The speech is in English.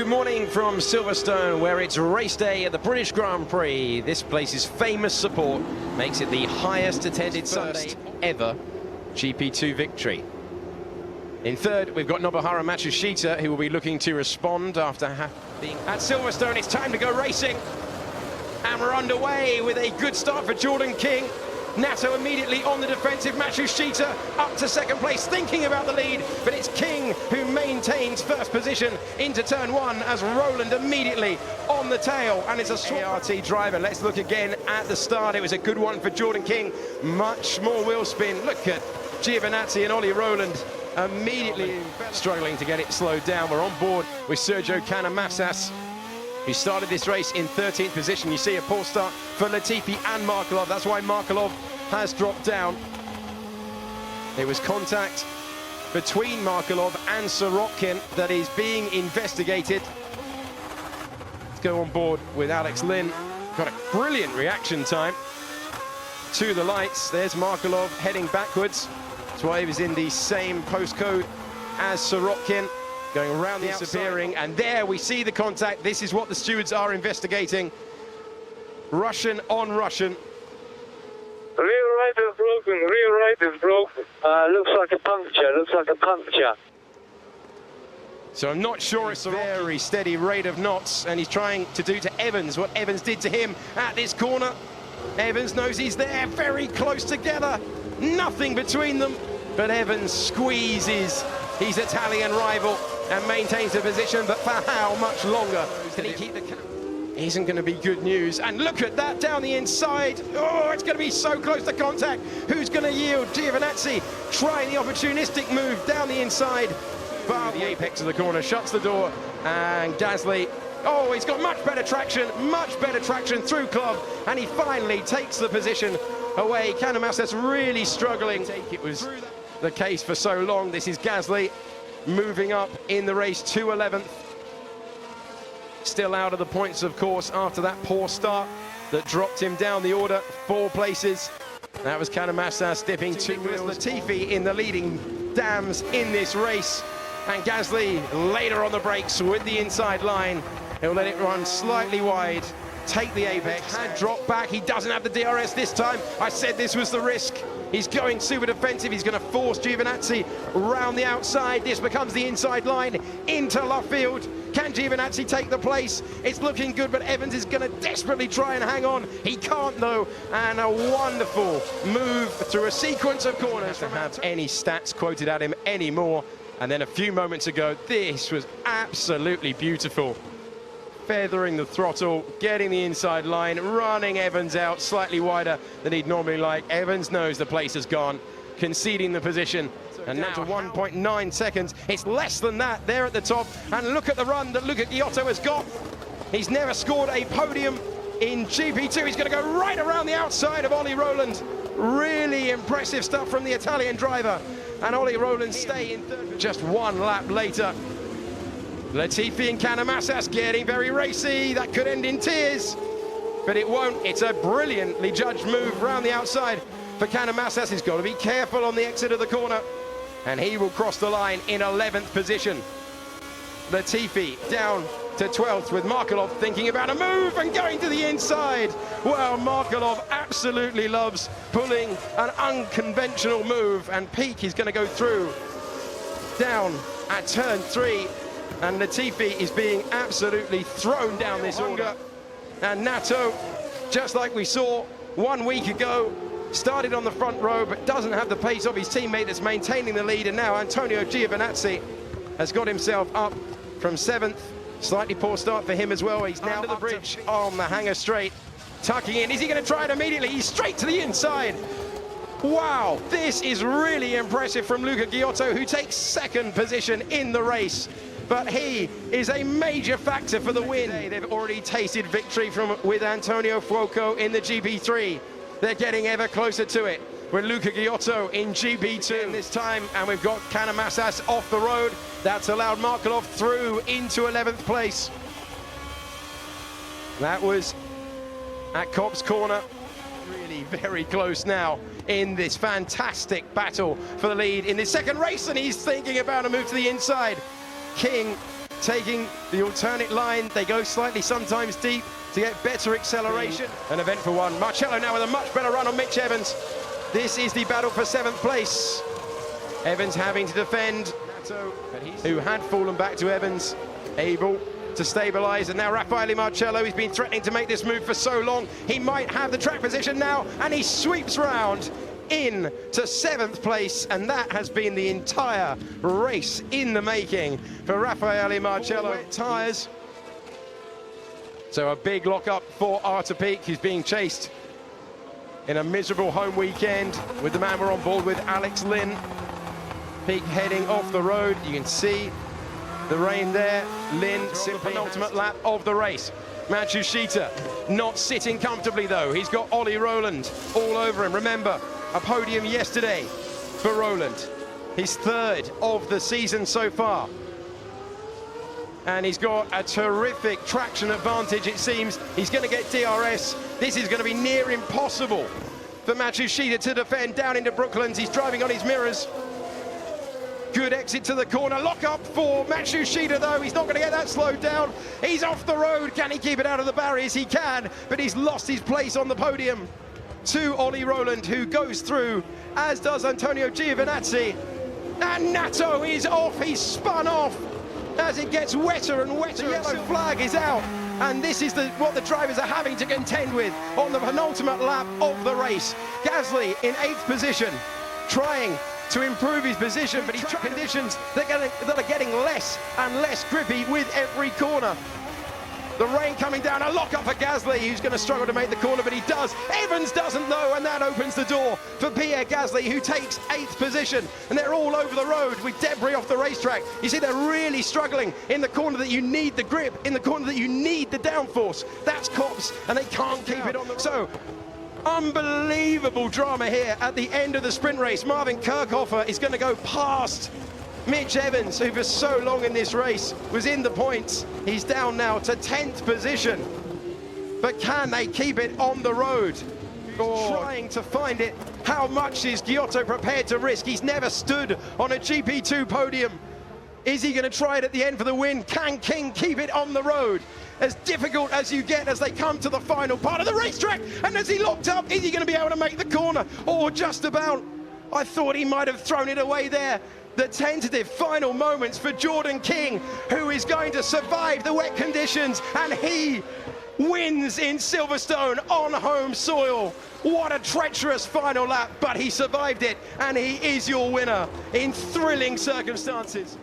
Good morning from Silverstone, where it's race day at the British Grand Prix. This place's famous support makes it the highest attended Sunday ever GP2 victory. In third, we've got Nobuharu Matsushita, who will be looking to respond after being at Silverstone. It's time to go racing. And we're underway with a good start for Jordan King. Nato immediately on the defensive. Matsushita up to second place, thinking about the lead, but it's King who maintains first position into turn one as Roland immediately on the tail, and it's a ART driver. Let's look again at the start. It was a good one for Jordan King. Much more wheel spin. Look at Giovinazzi and Ollie Roland immediately struggling to get it slowed down. We're on board with Sergio Canamassas, who started this race in 13th position. You see a poor start for Latifi and Markelov. That's why Markelov has dropped down. There was contact between Markelov and Sorokin that is being investigated. Let's go on board with Alex Lynn. Got a brilliant reaction time to the lights. There's Markelov heading backwards. That's why he was in the same postcode as Sorokin, going around the disappearing, and there we see the contact. This is what the stewards are investigating. Russian on Russian. Rear right is broken, rear right is broken. Looks like a puncture, So I'm not sure it's a very steady rate of knots, and he's trying to do to Evans what Evans did to him at this corner. Evans knows he's there, very close together. Nothing between them, but Evans squeezes his Italian rival and maintains the position, but for how much longer can he keep the cap? Isn't going to be good news. And look at that down the inside. Oh, it's going to be so close to contact. Who's going to yield? Giovinazzi trying the opportunistic move down the inside. But the apex of the corner shuts the door, and Gasly, oh, he's got much better traction through club, and he finally takes the position away. Canamassas really struggling. It was the case for so long. This is Gasly moving up in the race to 11th. Still out of the points, of course, after that poor start that dropped him down the order 4 places. That was Canamassas dipping 2 wheels. Latifi in the leading dams in this race, and Gasly later on the brakes with the inside line. He'll let it run slightly wide, take the apex, and drop back. He doesn't have the DRS this time. I said this was the risk. He's going super defensive. He's going to force Giovinazzi around the outside. This becomes the inside line into left field. Can Giovinazzi take the place? It's looking good, but Evans is going to desperately try and hang on. He can't, though, and a wonderful move through a sequence of corners. Doesn't have any stats quoted at him anymore. And then a few moments ago, this was absolutely beautiful. Feathering the throttle, getting the inside line, running Evans out slightly wider than he'd normally like. Evans knows the place has gone, conceding the position, and now to 1.9 seconds. It's less than that there at the top, and look at the run that Luca Giotto has got. He's never scored a podium in GP2. He's going to go right around the outside of Ollie Roland. Really impressive stuff from the Italian driver, and Ollie Roland stay in third just 1 lap later. Latifi and Canamassas getting very racy. That could end in tears, but it won't. It's a brilliantly judged move around the outside for Canamassas. He's got to be careful on the exit of the corner, and he will cross the line in 11th position. Latifi down to 12th with Markelov thinking about a move and going to the inside. Well, Markelov absolutely loves pulling an unconventional move, and Peak is going to go through down at turn 3. And Latifi is being absolutely thrown down this order. And Nato, just like we saw 1 week ago, started on the front row but doesn't have the pace of his teammate that's maintaining the lead. And now Antonio Giovinazzi has got himself up from 7th. Slightly poor start for him as well. He's now under the bridge on the hanger straight, tucking in. Is he going to try it immediately? He's straight to the inside. Wow, this is really impressive from Luca Giotto, who takes 2nd position in the race. But he is a major factor for the win. They've already tasted victory with Antonio Fuoco in the GP3. They're getting ever closer to it with Luca Giotto in GP2 this time, and we've got Canamassas off the road. That's allowed Markelov through into 11th place. That was at Cobb's corner. Really very close now in this fantastic battle for the lead in this second race, and he's thinking about a move to the inside. King taking the alternate line. They go slightly sometimes deep to get better acceleration. An event for one. Marcello now with a much better run on Mitch Evans. This is the battle for 7th place. Evans having to defend, who had fallen back to Evans, able to stabilise, and now Raffaele Marcello, he's been threatening to make this move for so long, he might have the track position now, and he sweeps round in to 7th place, and that has been the entire race in the making for Raffaele Marcello. Tyres. So a big lock-up for Arthur Peak, who's being chased in a miserable home weekend with the man we're on board with, Alex Lynn. Peak heading off the road, you can see the rain there. Lynn, simply penultimate lap of the race. Matsushita not sitting comfortably though. He's got Ollie Rowland all over him. Remember, a podium yesterday for Rowland. His 3rd of the season so far. And he's got a terrific traction advantage, it seems. He's going to get DRS. This is going to be near impossible for Matsushita to defend down into Brooklands. He's driving on his mirrors. Good exit to the corner. Lock up for Matsushita, though. He's not going to get that slowed down. He's off the road. Can he keep it out of the barriers? He can, but he's lost his place on the podium to Ollie Rowland, who goes through, as does Antonio Giovinazzi. And Nato is off. He's spun off as it gets wetter and wetter. The yellow flag is out, and this is what the drivers are having to contend with on the penultimate lap of the race. Gasly in 8th position, trying to improve his position, but he's track conditions that are getting less and less grippy with every corner. The rain coming down, a lock up for Gasly, who's going to struggle to make the corner, but he does. Evans doesn't though, and that opens the door for Pierre Gasly, who takes 8th position, and they're all over the road with debris off the racetrack. You see, they're really struggling in the corner that you need the grip, in the corner that you need the downforce. That's Copse, and they can't keep it on the road. So, unbelievable drama here at the end of the sprint race. Marvin Kirchhofer is going to go past Mitch Evans, who for so long in this race was in the points. He's down now to 10th position. But can they keep it on the road? Trying to find it. How much is Giotto prepared to risk? He's never stood on a GP2 podium. Is he going to try it at the end for the win? Can King keep it on the road? As difficult as you get as they come to the final part of the racetrack. And as he locked up, is he going to be able to make the corner? Or just about. I thought he might have thrown it away there. The tentative final moments for Jordan King, who is going to survive the wet conditions, and he wins in Silverstone on home soil. What a treacherous final lap, but he survived it, and he is your winner in thrilling circumstances.